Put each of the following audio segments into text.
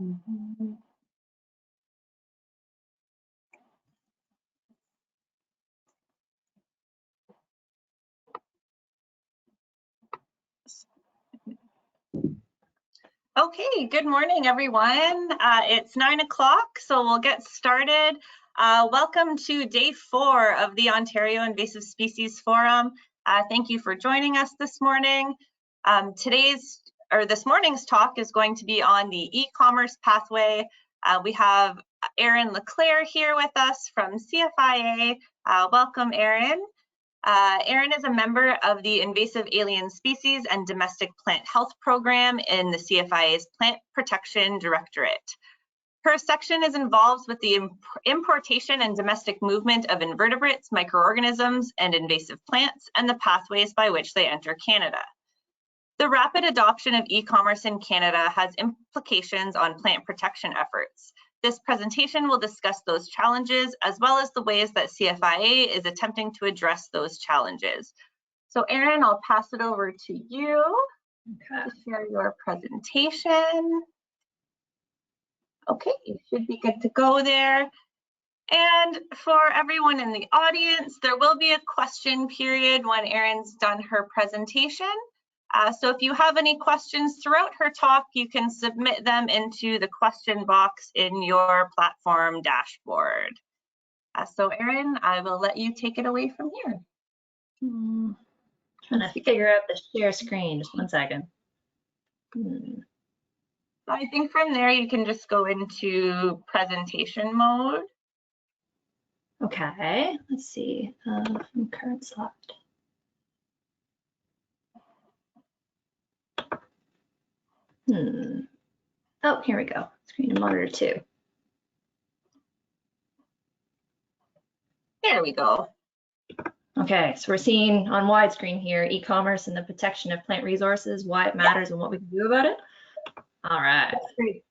Mhm. Okay, good morning, everyone. It's 9 o'clock, so we'll get started. Welcome to day 4 of the Ontario Invasive Species Forum. Thank you for joining us this morning. This morning's talk is going to be on the e-commerce pathway. We have Erin LeClair here with us from CFIA. Welcome, Erin. Erin is a member of the Invasive Alien Species and Domestic Plant Health Program in the CFIA's Plant Protection Directorate. Her section is involved with the importation and domestic movement of invertebrates, microorganisms, and invasive plants, and the pathways by which they enter Canada. The rapid adoption of e-commerce in Canada has implications on plant protection efforts. This presentation will discuss those challenges as well as the ways that CFIA is attempting to address those challenges. So Erin, I'll pass it over to you to share your presentation. Okay, you should be good to go there. And for everyone in the audience, there will be a question period when Erin's done her presentation. So if you have any questions throughout her talk, you can submit them into the question box in your platform dashboard. So Erin, I will let you take it away from here. Trying to figure out the share screen, just one second. So I think from there you can just go into presentation mode. Okay, let's see, current slide. Oh, here we go. Screen and monitor 2. There we go. Okay, so we're seeing on widescreen here, e-commerce and the protection of plant resources, why it matters and what we can do about it. All right. That's great.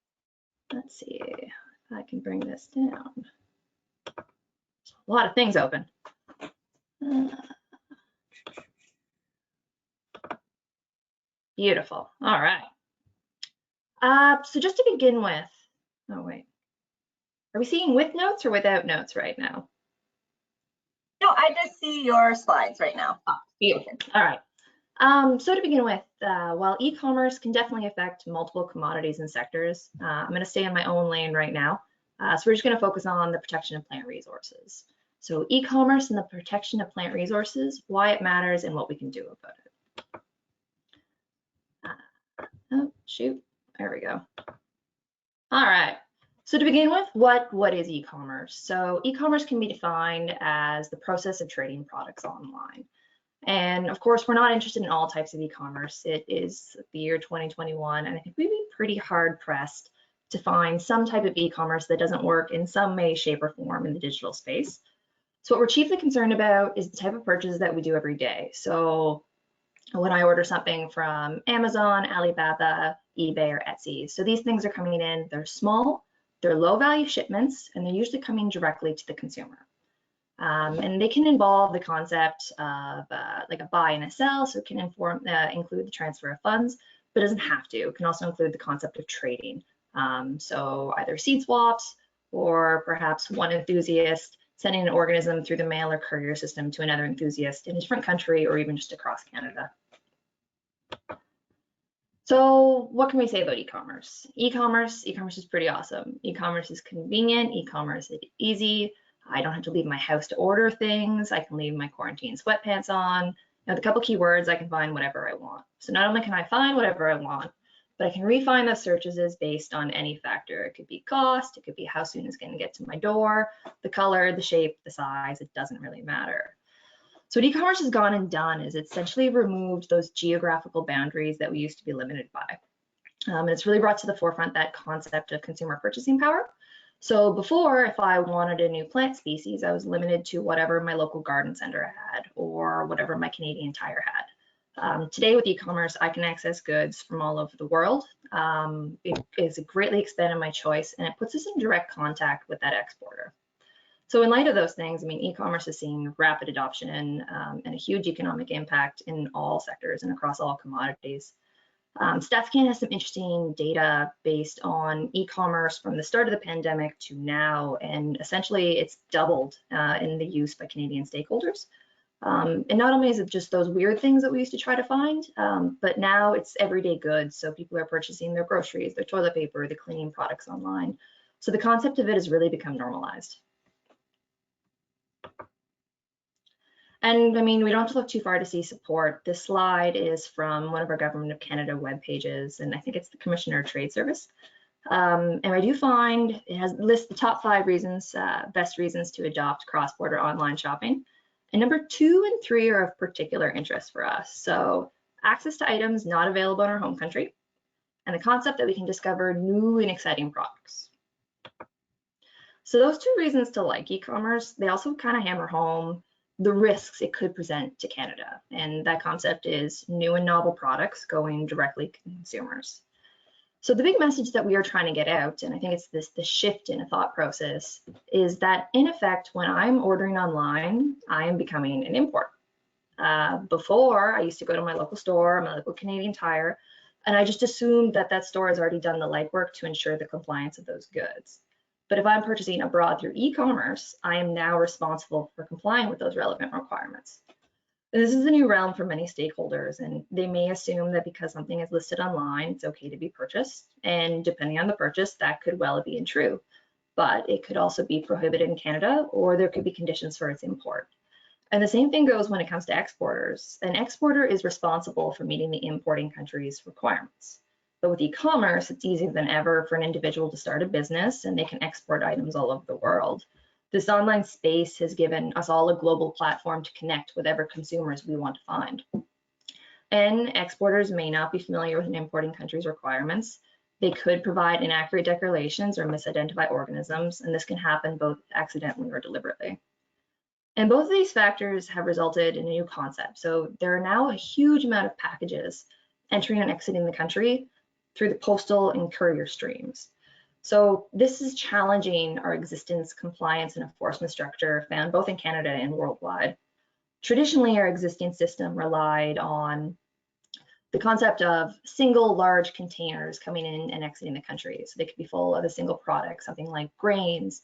Let's see if I can bring this down. A lot of things open. Beautiful. All right. So just to begin with, oh wait, are we seeing with notes or without notes right now? No, I just see your slides right now. Oh, beautiful. All right. So to begin with, while e-commerce can definitely affect multiple commodities and sectors, I'm going to stay in my own lane right now. So we're just going to focus on the protection of plant resources. So e-commerce and the protection of plant resources, why it matters and what we can do about it. Oh, shoot. There we go. All right. So to begin with, what is e-commerce? So e-commerce can be defined as the process of trading products online. And of course, we're not interested in all types of e-commerce. It is the year 2021, and I think we'd be pretty hard pressed to find some type of e-commerce that doesn't work in some way, shape, or form in the digital space. So what we're chiefly concerned about is the type of purchases that we do every day. So when I order something from Amazon, Alibaba, eBay, or Etsy. So these things are coming in, they're small, they're low value shipments, and they're usually coming directly to the consumer. And they can involve the concept of like a buy and a sell, so it can include the transfer of funds, but it doesn't have to. It can also include the concept of trading. So either seed swaps or perhaps one enthusiast sending an organism through the mail or courier system to another enthusiast in a different country or even just across Canada. So what can we say about e-commerce? E-commerce is pretty awesome. E-commerce is convenient, e-commerce is easy. I don't have to leave my house to order things. I can leave my quarantine sweatpants on. You know, the couple keywords, I can find whatever I want. So not only can I find whatever I want, but I can refine those searches based on any factor. It could be cost, it could be how soon it's going to get to my door, the color, the shape, the size, it doesn't really matter. So what e-commerce has gone and done is essentially removed those geographical boundaries that we used to be limited by. And it's really brought to the forefront that concept of consumer purchasing power. So before, if I wanted a new plant species, I was limited to whatever my local garden center had or whatever my Canadian Tire had. Today with e-commerce, I can access goods from all over the world. It has greatly expanded my choice, and it puts us in direct contact with that exporter. So in light of those things, I mean, e-commerce is seeing rapid adoption and a huge economic impact in all sectors and across all commodities. StatsCan has some interesting data based on e-commerce from the start of the pandemic to now, and essentially it's doubled in the use by Canadian stakeholders. And not only is it just those weird things that we used to try to find, but now it's everyday goods. So people are purchasing their groceries, their toilet paper, the cleaning products online. So the concept of it has really become normalized. And I mean, we don't have to look too far to see support. This slide is from one of our Government of Canada web pages, and I think it's the Commissioner of Trade Service. And I do find it lists the top 5 reasons, best reasons to adopt cross-border online shopping. And number 2 and 3 are of particular interest for us. So access to items not available in our home country, and the concept that we can discover new and exciting products. So those 2 reasons to like e-commerce, they also kind of hammer home the risks it could present to Canada. And that concept is new and novel products going directly to consumers. So the big message that we are trying to get out, and I think it's the shift in a thought process, is that in effect, when I'm ordering online, I am becoming an importer. Before, I used to go to my local store, my local Canadian Tire, and I just assumed that that store has already done the legwork to ensure the compliance of those goods. But if I'm purchasing abroad through e-commerce, I am now responsible for complying with those relevant requirements. This is a new realm for many stakeholders, and they may assume that because something is listed online, it's okay to be purchased. And depending on the purchase, that could well be true. But it could also be prohibited in Canada, or there could be conditions for its import. And the same thing goes when it comes to exporters. An exporter is responsible for meeting the importing country's requirements. But with e-commerce, it's easier than ever for an individual to start a business, and they can export items all over the world. This online space has given us all a global platform to connect with whatever consumers we want to find. And exporters may not be familiar with an importing country's requirements. They could provide inaccurate declarations or misidentify organisms, and this can happen both accidentally or deliberately. And both of these factors have resulted in a new concept. So there are now a huge amount of packages entering and exiting the country through the postal and courier streams. So this is challenging our existence, compliance, and enforcement structure found both in Canada and worldwide. Traditionally, our existing system relied on the concept of single large containers coming in and exiting the country. So they could be full of a single product, something like grains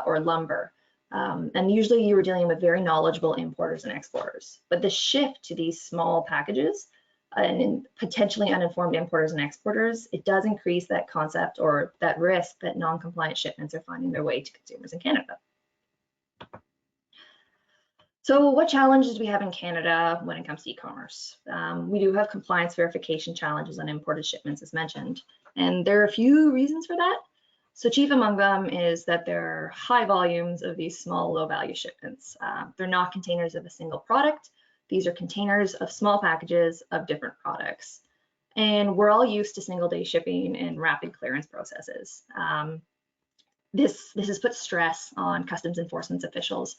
or lumber. And usually you were dealing with very knowledgeable importers and exporters. But the shift to these small packages and potentially uninformed importers and exporters, it does increase that concept or that risk that non-compliant shipments are finding their way to consumers in Canada. So what challenges do we have in Canada when it comes to e-commerce? We do have compliance verification challenges on imported shipments, as mentioned, and there are a few reasons for that. So chief among them is that there are high volumes of these small, low-value shipments. They're not containers of a single product. These are containers of small packages of different products. And we're all used to single-day shipping and rapid clearance processes. This has put stress on customs enforcement officials.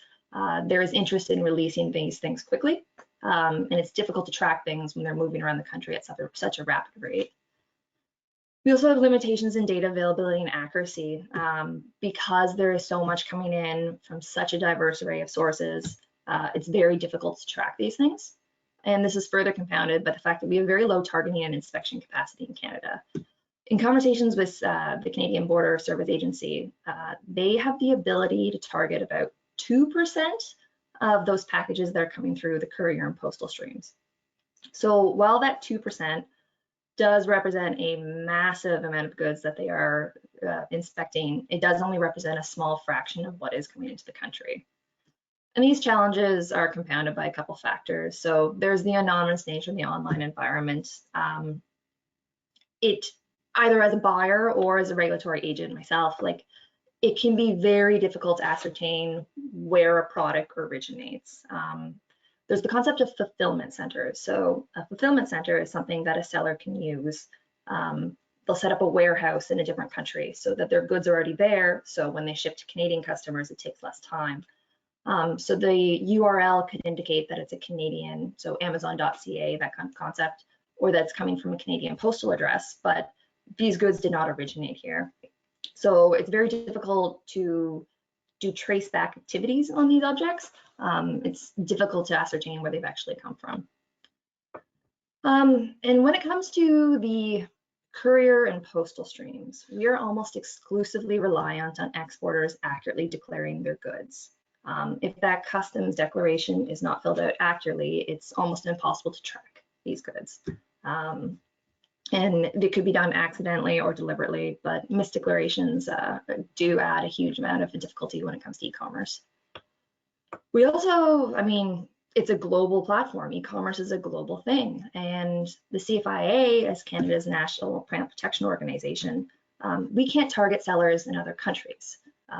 There is interest in releasing these things quickly, and it's difficult to track things when they're moving around the country at such a rapid rate. We also have limitations in data availability and accuracy because there is so much coming in from such a diverse array of sources. It's very difficult to track these things. And this is further compounded by the fact that we have very low targeting and inspection capacity in Canada. In conversations with the Canadian Border Service Agency, they have the ability to target about 2% of those packages that are coming through the courier and postal streams. So while that 2% does represent a massive amount of goods that they are inspecting, it does only represent a small fraction of what is coming into the country. And these challenges are compounded by a couple factors. So there's the anonymous nature of the online environment. It either as a buyer or as a regulatory agent myself, like it can be very difficult to ascertain where a product originates. There's the concept of fulfillment centers. So a fulfillment center is something that a seller can use. They'll set up a warehouse in a different country so that their goods are already there. So when they ship to Canadian customers, it takes less time. So the URL could indicate that it's a Canadian, so Amazon.ca, that kind of concept, or that's coming from a Canadian postal address, but these goods did not originate here. So it's very difficult to do trace back activities on these objects. It's difficult to ascertain where they've actually come from. And when it comes to the courier and postal streams, we are almost exclusively reliant on exporters accurately declaring their goods. If that customs declaration is not filled out accurately, it's almost impossible to track these goods. And it could be done accidentally or deliberately, but misdeclarations do add a huge amount of difficulty when it comes to e-commerce. We also, I mean, it's a global platform. E-commerce is a global thing. And the CFIA, as Canada's national plant protection organization, we can't target sellers in other countries.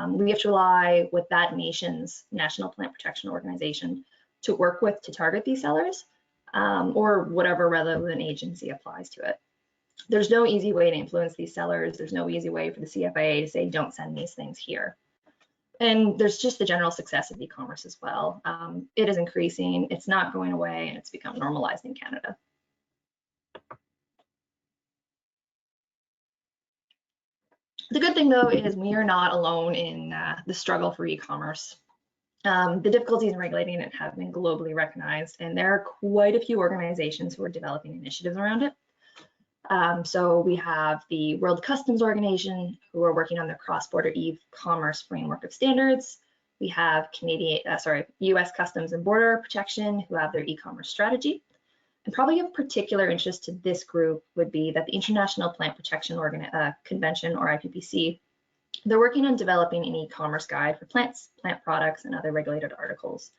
We have to rely with that nation's national plant protection organization to work with to target these sellers, or whatever relevant agency applies to it. There's no easy way to influence these sellers. There's no easy way for the CFIA to say, don't send these things here. And there's just the general success of e-commerce as well. It is increasing, it's not going away, and it's become normalized in Canada. The good thing though is we are not alone in the struggle for e-commerce. The difficulties in regulating it have been globally recognized, and there are quite a few organizations who are developing initiatives around it. So we have the World Customs Organization, who are working on their cross-border e-commerce framework of standards. We have US Customs and Border Protection, who have their e-commerce strategy. And probably of particular interest to this group would be that the International Plant Protection Convention, or IPPC, they're working on developing an e-commerce guide for plants, plant products, and other regulated articles.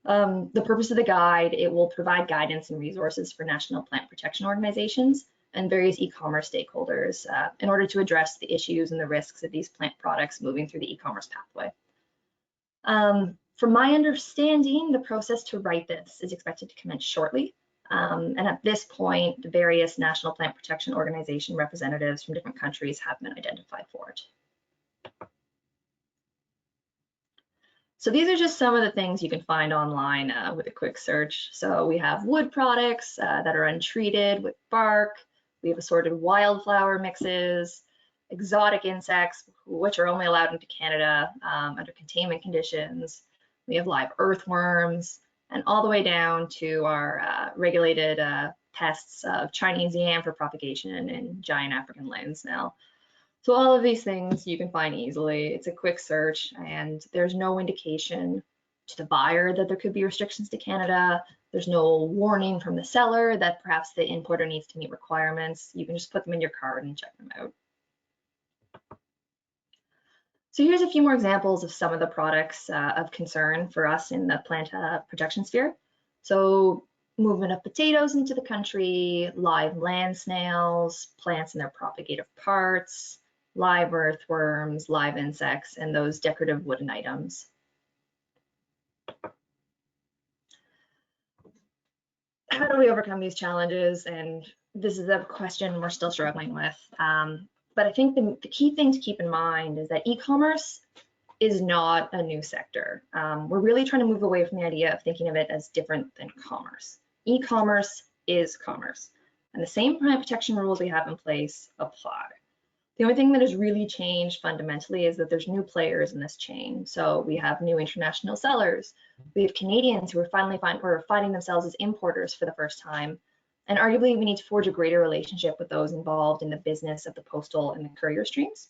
The purpose of the guide, it will provide guidance and resources for national plant protection organizations and various e-commerce stakeholders in order to address the issues and the risks of these plant products moving through the e-commerce pathway. From my understanding, the process to write this is expected to commence shortly. And at this point, the various national plant protection organization representatives from different countries have been identified for it. So these are just some of the things you can find online with a quick search. So we have wood products that are untreated with bark. We have assorted wildflower mixes, exotic insects, which are only allowed into Canada under containment conditions. We have live earthworms, and all the way down to our regulated pests of Chinese yam for propagation and giant African land snail. So all of these things you can find easily. It's a quick search, and there's no indication to the buyer that there could be restrictions to Canada. There's no warning from the seller that perhaps the importer needs to meet requirements. You can just put them in your cart and check them out. So here's a few more examples of some of the products of concern for us in the plant protection sphere. So movement of potatoes into the country, live land snails, plants and their propagative parts, live earthworms, live insects, and those decorative wooden items. How do we overcome these challenges? And this is a question we're still struggling with. But I think the key thing to keep in mind is that e-commerce is not a new sector. We're really trying to move away from the idea of thinking of it as different than commerce. E-commerce is commerce, and the same plant protection rules we have in place apply. The only thing that has really changed fundamentally is that there's new players in this chain. So we have new international sellers. We have Canadians who are finding themselves as importers for the first time. And arguably, we need to forge a greater relationship with those involved in the business of the postal and the courier streams.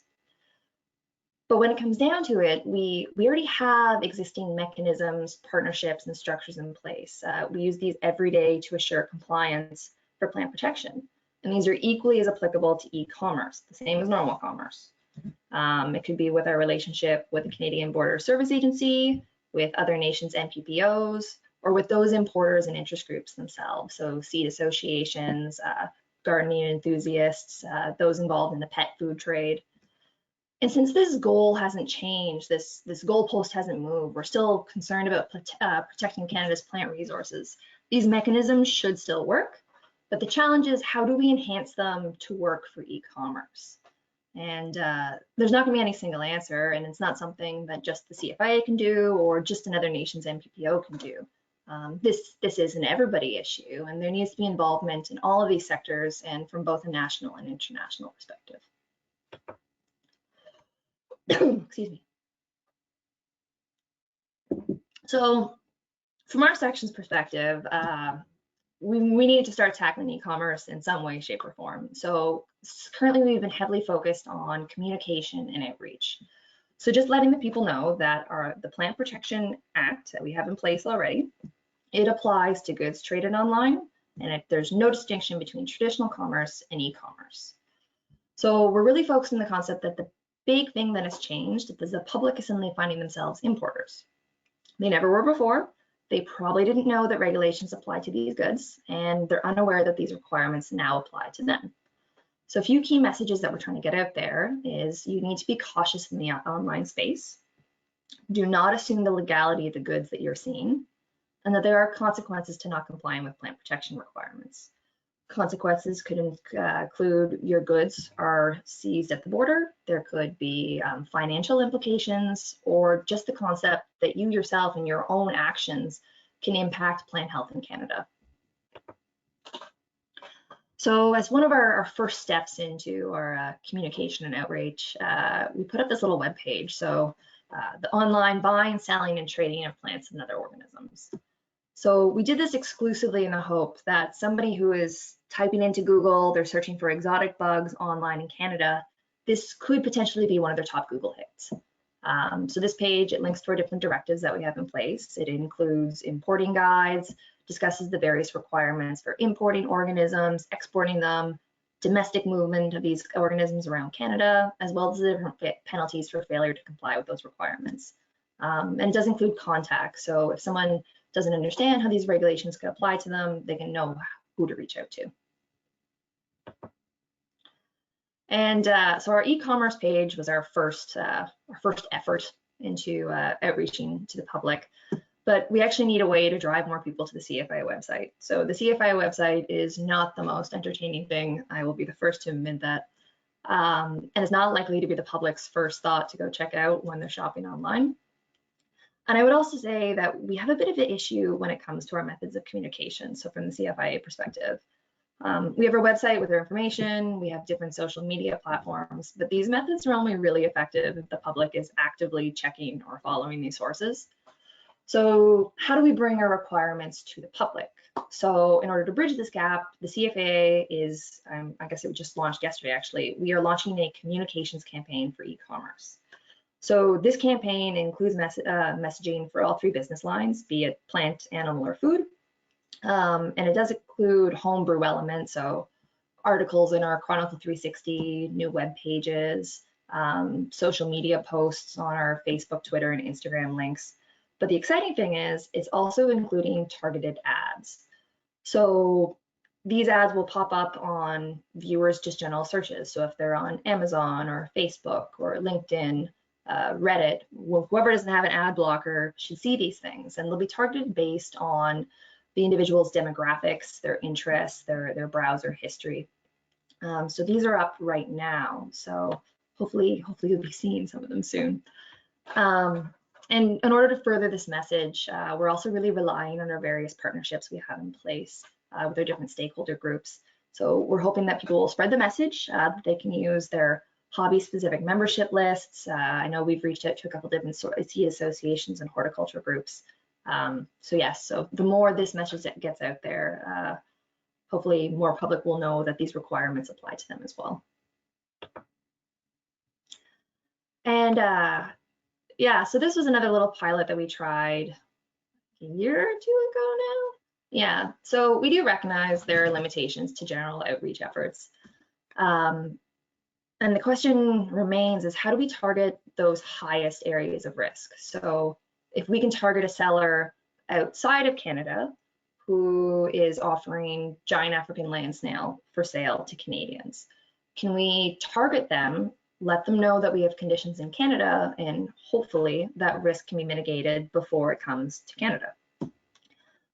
But when it comes down to it, we already have existing mechanisms, partnerships, and structures in place. We use these every day to assure compliance for plant protection. And these are equally as applicable to e-commerce, the same as normal commerce. It could be with our relationship with the Canadian Border Service Agency, with other nations' NPPOs, or with those importers and interest groups themselves. So seed associations, gardening enthusiasts, those involved in the pet food trade. And since this goal hasn't changed, this goalpost hasn't moved, we're still concerned about protecting Canada's plant resources. These mechanisms should still work, but the challenge is, how do we enhance them to work for e-commerce? And there's not going to be any single answer, and it's not something that just the CFIA can do or just another nation's NPPO can do. This is an everybody issue, and there needs to be involvement in all of these sectors and from both a national and international perspective. Excuse me. So from our section's perspective, we need to start tackling e-commerce in some way, shape, or form. So currently we've been heavily focused on communication and outreach. So just letting the people know that the Plant Protection Act that we have in place already, it applies to goods traded online, and there's no distinction between traditional commerce and e-commerce. So we're really focused on the concept that the big thing that has changed is the public is suddenly finding themselves importers. They never were before. They probably didn't know that regulations apply to these goods, and they're unaware that these requirements now apply to them. So a few key messages that we're trying to get out there is you need to be cautious in the online space. Do not assume the legality of the goods that you're seeing, and that there are consequences to not complying with plant protection requirements. Consequences could include your goods are seized at the border. There could be financial implications, or just the concept that you yourself and your own actions can impact plant health in Canada. So as one of our first steps into our communication and outreach, we put up this little web page. So the online buying, selling, and trading of plants and other organisms. So we did this exclusively in the hope that somebody who is typing into Google, they're searching for exotic bugs online in Canada, this could potentially be one of their top Google hits. So this page, it links to our different directives that we have in place. It includes importing guides, discusses the various requirements for importing organisms, exporting them, domestic movement of these organisms around Canada, as well as the different penalties for failure to comply with those requirements. And it does include contact. So if someone doesn't understand how these regulations could apply to them, they can know who to reach out to. And so our e-commerce page was our first effort into outreaching to the public, but we actually need a way to drive more people to the CFIA website. So the CFIA website is not the most entertaining thing. I will be the first to admit that. And it's not likely to be the public's first thought to go check out when they're shopping online. And I would also say that we have a bit of an issue when it comes to our methods of communication. So from the CFIA perspective, we have our website with our information, we have different social media platforms, but these methods are only really effective if the public is actively checking or following these sources. So how do we bring our requirements to the public? So in order to bridge this gap, the CFIA is, I guess it just launched yesterday actually, we are launching a communications campaign for e-commerce. So this campaign includes messaging for all three business lines, be it plant, animal, or food. And it does include homebrew elements, so articles in our Chronicle 360, new web pages, social media posts on our Facebook, Twitter, and Instagram links. But the exciting thing is it's also including targeted ads. So these ads will pop up on viewers' just general searches. So if they're on Amazon or Facebook or LinkedIn, Reddit, whoever doesn't have an ad blocker should see these things, and they'll be targeted based on the individual's demographics, their interests, their browser history. So these are up right now. So hopefully you'll be seeing some of them soon. And in order to further this message, we're also really relying on our various partnerships we have in place with our different stakeholder groups. So we're hoping that people will spread the message, that they can use their hobby-specific membership lists. I know we've reached out to a couple different seed associations and horticulture groups. So yes, so the more this message that gets out there, hopefully more public will know that these requirements apply to them as well. And yeah, so this was another little pilot that we tried a year or two ago now. Yeah, so we do recognize there are limitations to general outreach efforts. And the question remains is how do we target those highest areas of risk? So if we can target a seller outside of Canada who is offering giant African land snail for sale to Canadians, can we target them, let them know that we have conditions in Canada, and hopefully that risk can be mitigated before it comes to Canada?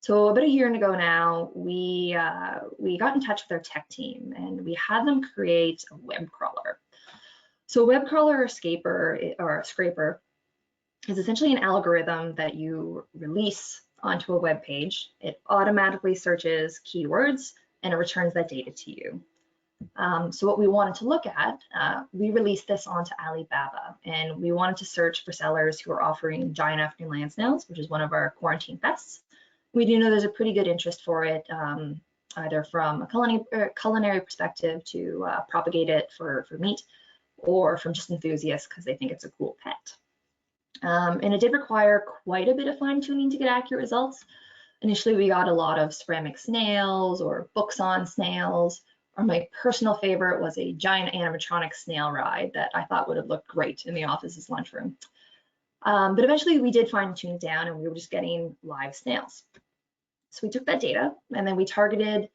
So about a year ago now, we got in touch with our tech team and we had them create a web crawler. So a web crawler or scraper is essentially an algorithm that you release onto a web page. It automatically searches keywords and it returns that data to you. So what we wanted to look at, we released this onto Alibaba, and we wanted to search for sellers who are offering giant African land snails, which is one of our quarantine pests, we do know there's a pretty good interest for it, either from a culinary perspective to propagate it for meat, or from just enthusiasts because they think it's a cool pet. And it did require quite a bit of fine tuning to get accurate results. Initially, we got a lot of ceramic snails or books on snails, or my personal favorite was a giant animatronic snail ride that I thought would have looked great in the office's lunchroom. But eventually we did fine tune it down and we were just getting live snails. So we took that data and then we targeted,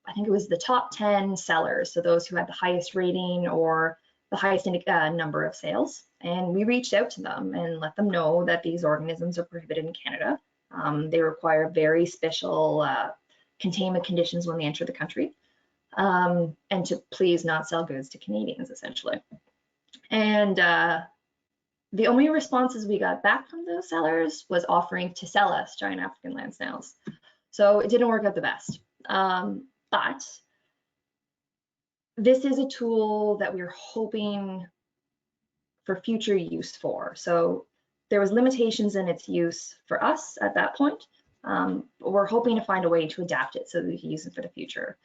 I think it was the top 10 sellers, so those who had the highest rating or the highest number of sales. And we reached out to them and let them know that these organisms are prohibited in Canada. They require very special containment conditions when they enter the country, and to please not sell goods to Canadians, essentially. And the only responses we got back from those sellers was offering to sell us giant African land snails. So it didn't work out the best. But this is a tool that we're hoping for future use for. So there was limitations in its use for us at that point. But we're hoping to find a way to adapt it so that we can use it for the future.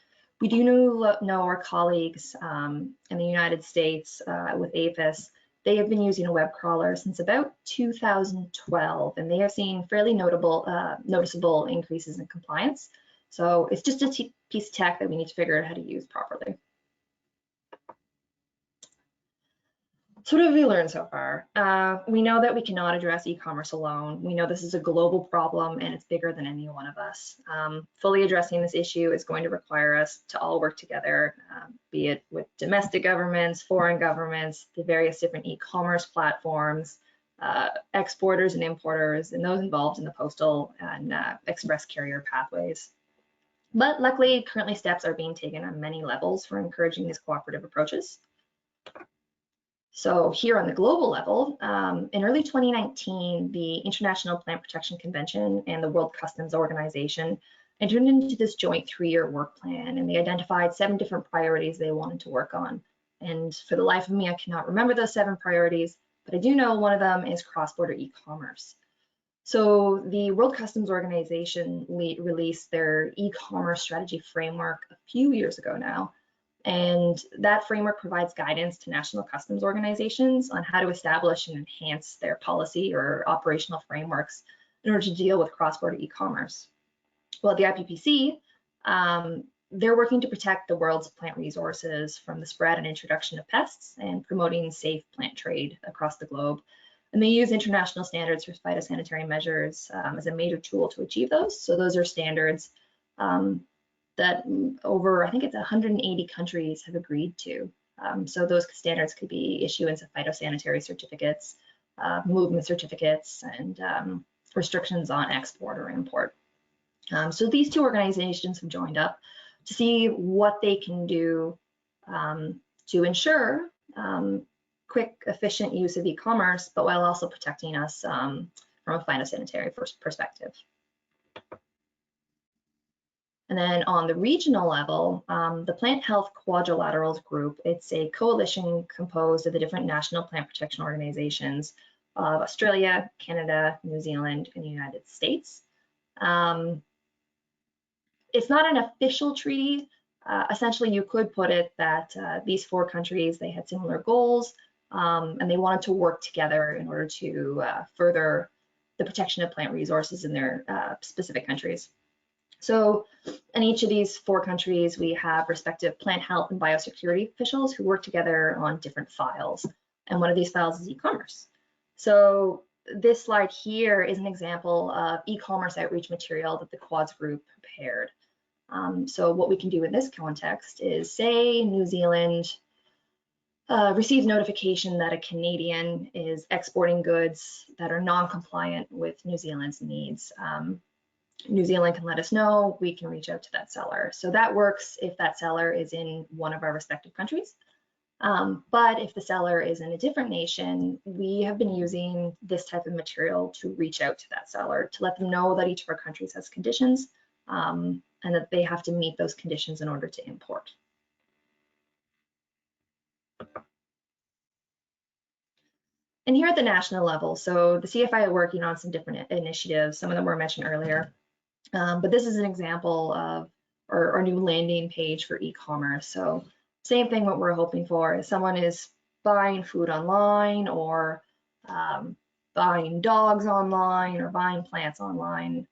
We do know our colleagues in the United States with APHIS. They have been using a web crawler since about 2012, and they have seen fairly noticeable increases in compliance. So it's just a piece of tech that we need to figure out how to use properly. So what have we learned so far? We know that we cannot address e-commerce alone. We know this is a global problem and it's bigger than any one of us. Fully addressing this issue is going to require us to all work together, be it with domestic governments, foreign governments, the various different e-commerce platforms, exporters and importers, and those involved in the postal and express carrier pathways. But luckily, currently steps are being taken on many levels for encouraging these cooperative approaches. So here on the global level, in early 2019, the International Plant Protection Convention and the World Customs Organization entered into this joint 3-year work plan, and they identified 7 different priorities they wanted to work on. And for the life of me, I cannot remember those 7 priorities, but I do know one of them is cross-border e-commerce. So the World Customs Organization released their e-commerce strategy framework a few years ago now. And that framework provides guidance to national customs organizations on how to establish and enhance their policy or operational frameworks in order to deal with cross-border e-commerce. Well, at the IPPC, they're working to protect the world's plant resources from the spread and introduction of pests and promoting safe plant trade across the globe. And they use international standards for phytosanitary measures as a major tool to achieve those. So those are standards that over, I think it's 180 countries have agreed to. So those standards could be issuance of phytosanitary certificates, movement certificates, and restrictions on export or import. So these 2 organizations have joined up to see what they can do to ensure quick, efficient use of e-commerce, but while also protecting us from a phytosanitary perspective. And then on the regional level, the Plant Health Quadrilaterals group, it's a coalition composed of the different national plant protection organizations of Australia, Canada, New Zealand, and the United States. It's not an official treaty. Essentially, you could put it that these 4 countries, they had similar goals, and they wanted to work together in order to further the protection of plant resources in their specific countries. So in each of these 4 countries, we have respective plant health and biosecurity officials who work together on different files. And one of these files is e-commerce. So this slide here is an example of e-commerce outreach material that the Quads group prepared. So what we can do in this context is, say New Zealand receives notification that a Canadian is exporting goods that are non-compliant with New Zealand's needs. New Zealand can let us know, we can reach out to that seller. So that works if that seller is in one of our respective countries. But if the seller is in a different nation, we have been using this type of material to reach out to that seller, to let them know that each of our countries has conditions and that they have to meet those conditions in order to import. And here at the national level, so the CFIA are working on some different initiatives. Some of them were mentioned earlier. But this is an example of our new landing page for e-commerce. So same thing, what we're hoping for is someone is buying food online, or buying dogs online, or buying plants online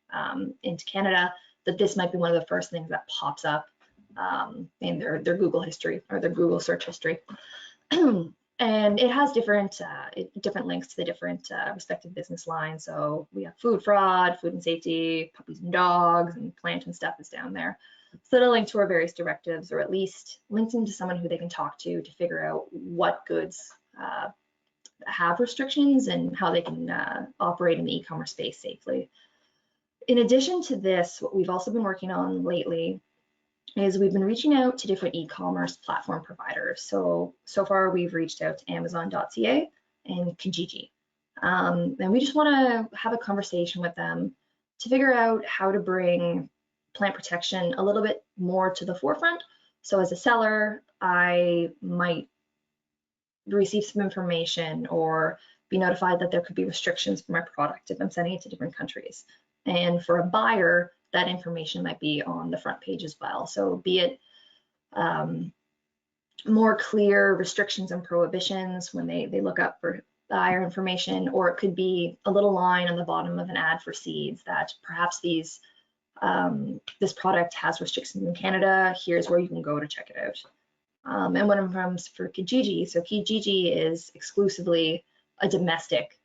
into Canada, that this might be one of the first things that pops up in their Google history or their Google search history. And it has different links to the different respective business lines. So we have food fraud, food and safety, puppies and dogs, and plant and stuff is down there. So it'll link to our various directives, or at least links into someone who they can talk to figure out what goods have restrictions and how they can operate in the e-commerce space safely. In addition to this, what we've also been working on lately is we've been reaching out to different e-commerce platform providers. So far we've reached out to Amazon.ca and Kijiji. And we just want to have a conversation with them to figure out how to bring plant protection a little bit more to the forefront. So as a seller, I might receive some information or be notified that there could be restrictions for my product if I'm sending it to different countries. And for a buyer, that information might be on the front page as well. So be it more clear restrictions and prohibitions when they look up for buyer information, or it could be a little line on the bottom of an ad for seeds that perhaps this product has restrictions in Canada. Here's where you can go to check it out. And when it comes for Kijiji, so Kijiji is exclusively a domestic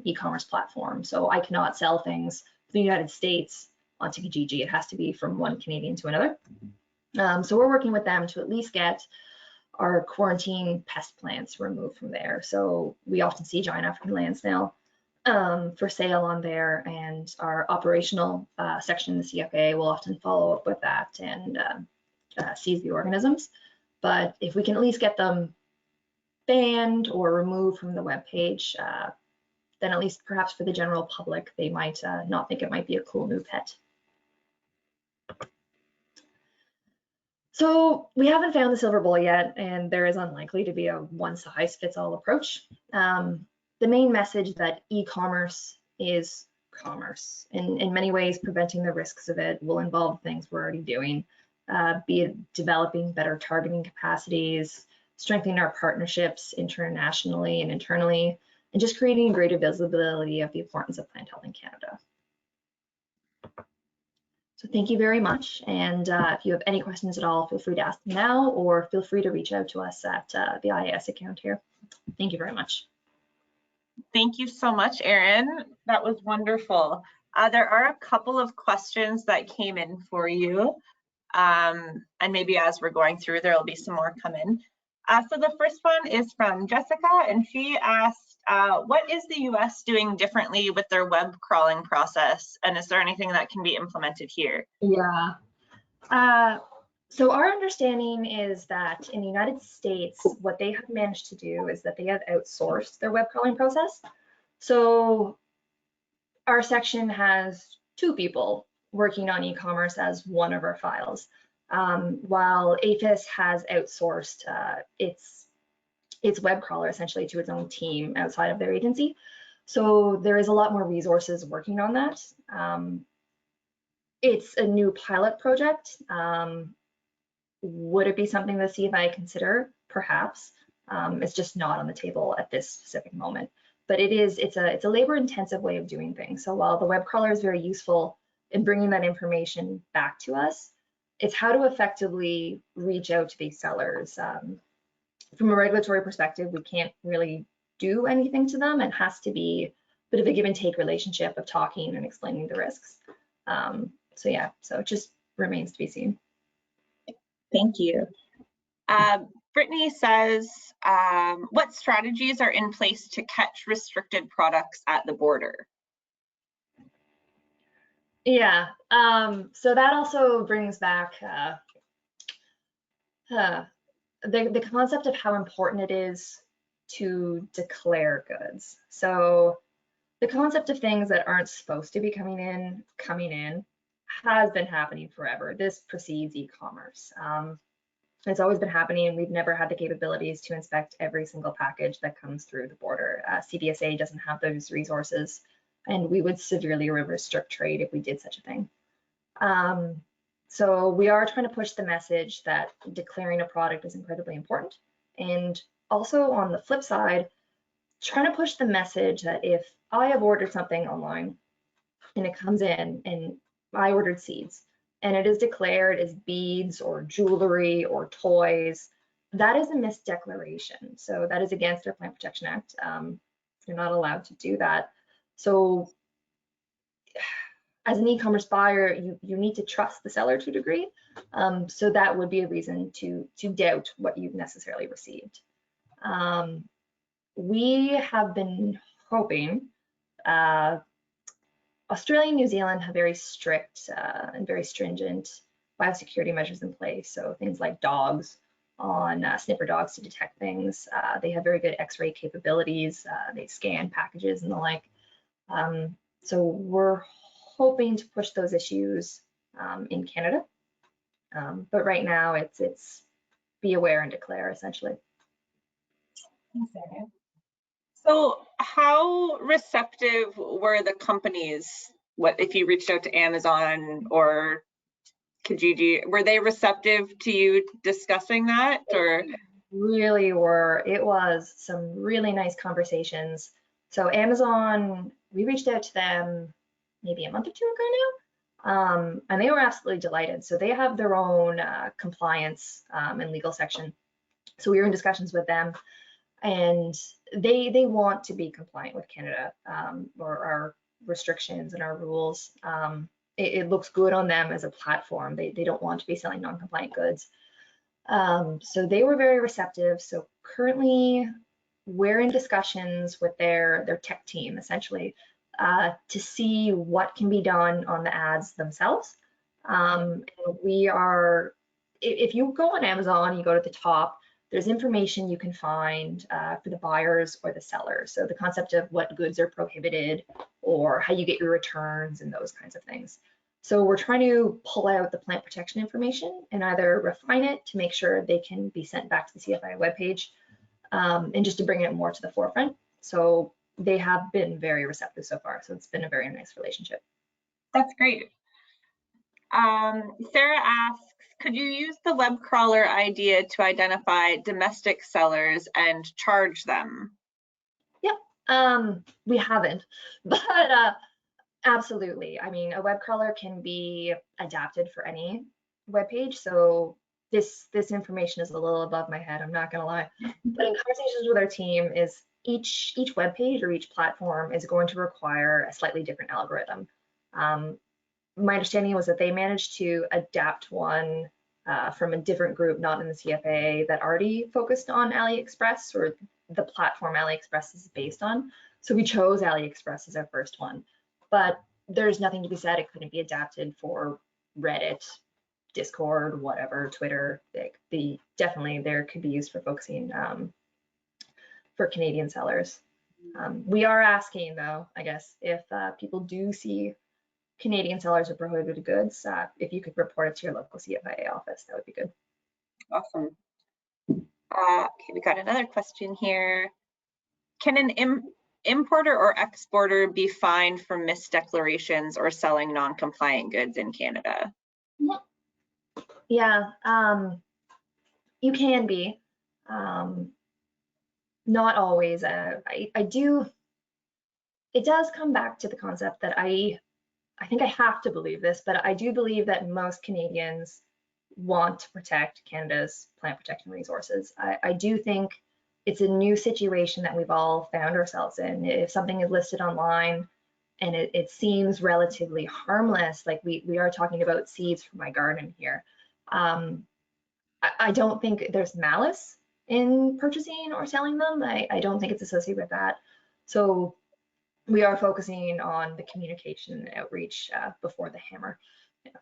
e-commerce platform. So I cannot sell things from the United States onto Kijiji. It has to be from one Canadian to another. So we're working with them to at least get our quarantine pest plants removed from there. So we often see giant African land snail for sale on there, and our operational section in the CFIA will often follow up with that and seize the organisms. But if we can at least get them banned or removed from the web page, then at least perhaps for the general public, they might not think it might be a cool new pet. So we haven't found the silver bullet yet, and there is unlikely to be a one-size-fits-all approach. The main message that e-commerce is commerce. In many ways, preventing the risks of it will involve things we're already doing, be it developing better targeting capacities, strengthening our partnerships internationally and internally, and just creating greater visibility of the importance of plant health in Canada. So thank you very much. And if you have any questions at all, feel free to ask them now, or feel free to reach out to us at the IAS account here. Thank you very much. Thank you so much, Erin. That was wonderful. There are a couple of questions that came in for you. And maybe as we're going through, there will be some more come in. So the first one is from Jessica, and she asked, what is the US doing differently with their web crawling process? And is there anything that can be implemented here? Yeah. So our understanding is that in the United States, what they have managed to do is that they have outsourced their web crawling process. So our section has 2 people working on e-commerce as one of our files, while APHIS has outsourced its web crawler essentially to its own team outside of their agency. So there is a lot more resources working on that. It's a new pilot project. Would it be something the CFIA consider? Perhaps. It's just not on the table at this specific moment. But it's a labor-intensive way of doing things. So while the web crawler is very useful in bringing that information back to us, it's how to effectively reach out to these sellers. From a regulatory perspective, we can't really do anything to them. It has to be a bit of a give and take relationship of talking and explaining the risks. So yeah, so it just remains to be seen. Thank you. Brittany says, what strategies are in place to catch restricted products at the border? Yeah, so that also brings back the concept of how important it is to declare goods. So the concept of things that aren't supposed to be coming in has been happening forever. This precedes e-commerce. It's always been happening, and we've never had the capabilities to inspect every single package that comes through the border. CBSA doesn't have those resources, and we would severely restrict trade if we did such a thing. So we are trying to push the message that declaring a product is incredibly important. And also on the flip side, trying to push the message that if I have ordered something online and it comes in and I ordered seeds and it is declared as beads or jewelry or toys, that is a misdeclaration. So that is against our Plant Protection Act. You're not allowed to do that. So as an e-commerce buyer, you need to trust the seller to a degree. So that would be a reason to doubt what you've necessarily received. We have been hoping, Australia and New Zealand have very strict and very stringent biosecurity measures in place. So things like dogs on sniffer dogs to detect things. They have very good X-ray capabilities. They scan packages and the like. So we're hoping to push those issues in Canada. But right now it's be aware and declare essentially. Okay. So how receptive were the companies? What if you reached out to Amazon or Kijiji? Were they receptive to you discussing that, or? Really were. It was some really nice conversations. So Amazon, we reached out to them maybe a month or two ago now, and they were absolutely delighted. So they have their own compliance and legal section. So we were in discussions with them, and they want to be compliant with Canada or our restrictions and our rules. It looks good on them as a platform. They don't want to be selling non-compliant goods. So they were very receptive. So currently we're in discussions with their tech team essentially to see what can be done on the ads themselves. We are, if you go on Amazon, you go to the top, there's information you can find for the buyers or the sellers. So the concept of what goods are prohibited or how you get your returns and those kinds of things. So we're trying to pull out the plant protection information and either refine it to make sure they can be sent back to the CFIA webpage and just to bring it more to the forefront. So they have been very receptive so far. So it's been a very nice relationship. That's great. Sarah asks, could you use the web crawler idea to identify domestic sellers and charge them? Yep, we haven't, but absolutely. I mean, a web crawler can be adapted for any web page. So this information is a little above my head, I'm not gonna lie. But in conversations with our team is each web page or each platform is going to require a slightly different algorithm. My understanding was that they managed to adapt one from a different group, not in the CFIA, that already focused on AliExpress or the platform AliExpress is based on. So we chose AliExpress as our first one. But there's nothing to be said, it couldn't be adapted for Reddit, Discord, whatever, Twitter. Definitely there could be used for focusing for Canadian sellers. We are asking though, I guess, if people do see Canadian sellers of prohibited goods, if you could report it to your local CFIA office, that would be good. Awesome. Okay, we got another question here. Can an importer or exporter be fined for misdeclarations or selling non-compliant goods in Canada? Yeah, you can be. Not always. I do. It does come back to the concept that I think I have to believe this, but I do believe that most Canadians want to protect Canada's plant protection resources. I do think it's a new situation that we've all found ourselves in. If something is listed online and it seems relatively harmless, like we are talking about seeds for my garden here, I don't think there's malice in purchasing or selling them. I don't think it's associated with that. So we are focusing on the communication and outreach before the hammer. Yeah.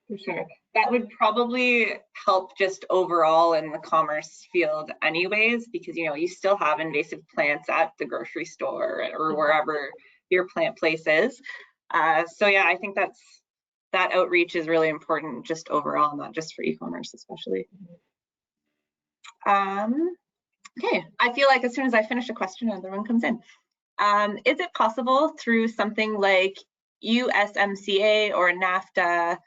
For sure. That would probably help just overall in the commerce field anyways, because you still have invasive plants at the grocery store or wherever your plant place is. So yeah, I think that outreach is really important just overall, not just for e-commerce especially. Okay, I feel like as soon as I finish a question, another one comes in. Is it possible through something like USMCA or NAFTA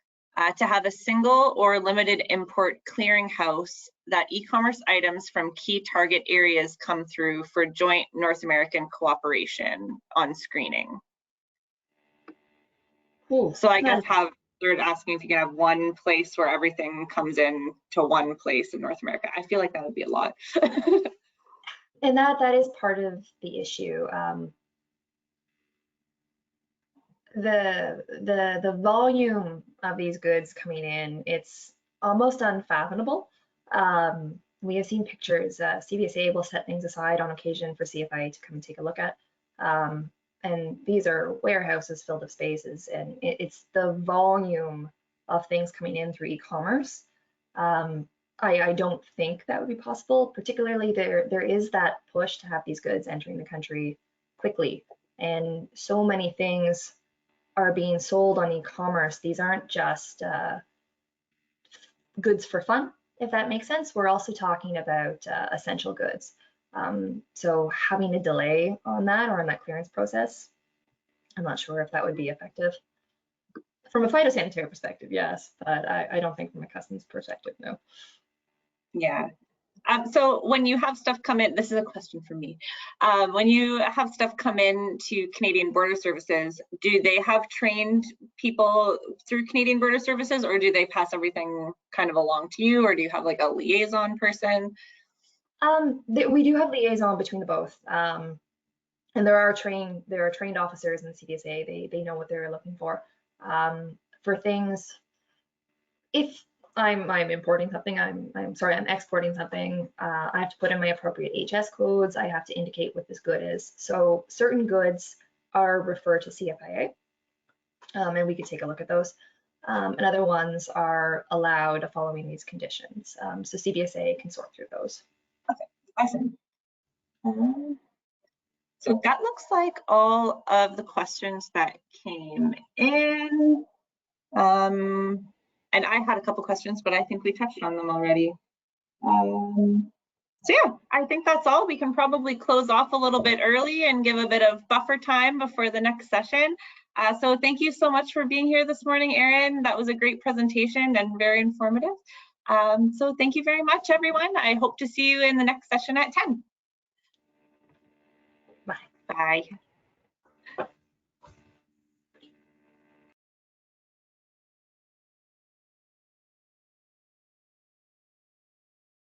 to have a single or limited import clearinghouse that e-commerce items from key target areas come through for joint North American cooperation on screening. Ooh, so I guess they're asking if you can have one place where everything comes in to one place in North America. I feel like that would be a lot. And that is part of the issue. The volume of these goods coming in, it's almost unfathomable. We have seen pictures. CBSA will set things aside on occasion for CFIA to come and take a look at. And these are warehouses filled with spaces, and it's the volume of things coming in through e-commerce. I don't think that would be possible. Particularly, there is that push to have these goods entering the country quickly, and so many things are being sold on e-commerce. These aren't just goods for fun, if that makes sense. We're also talking about essential goods. So having a delay on that or on that clearance process, I'm not sure if that would be effective. From a phytosanitary perspective, yes, but I don't think from a customs perspective, no. Yeah. So when you have stuff come in, this is a question for me. When you have stuff come in to Canadian Border Services, do they have trained people through Canadian Border Services, or do they pass everything kind of along to you, or do you have like a liaison person? We do have liaison between the both, and there are trained officers in the CBSA. They know what they're looking for things. If I'm importing something, I'm exporting something, I have to put in my appropriate HS codes. I have to indicate what this good is. So certain goods are referred to CFIA, and we could take a look at those. And other ones are allowed following these conditions. So CBSA can sort through those. Okay, awesome. So that looks like all of the questions that came in. And I had a couple questions, but I think we touched on them already. So yeah, I think that's all. We can probably close off a little bit early and give a bit of buffer time before the next session. So thank you so much for being here this morning, Erin. That was a great presentation and very informative. So thank you very much, everyone. I hope to see you in the next session at 10. Bye. Bye.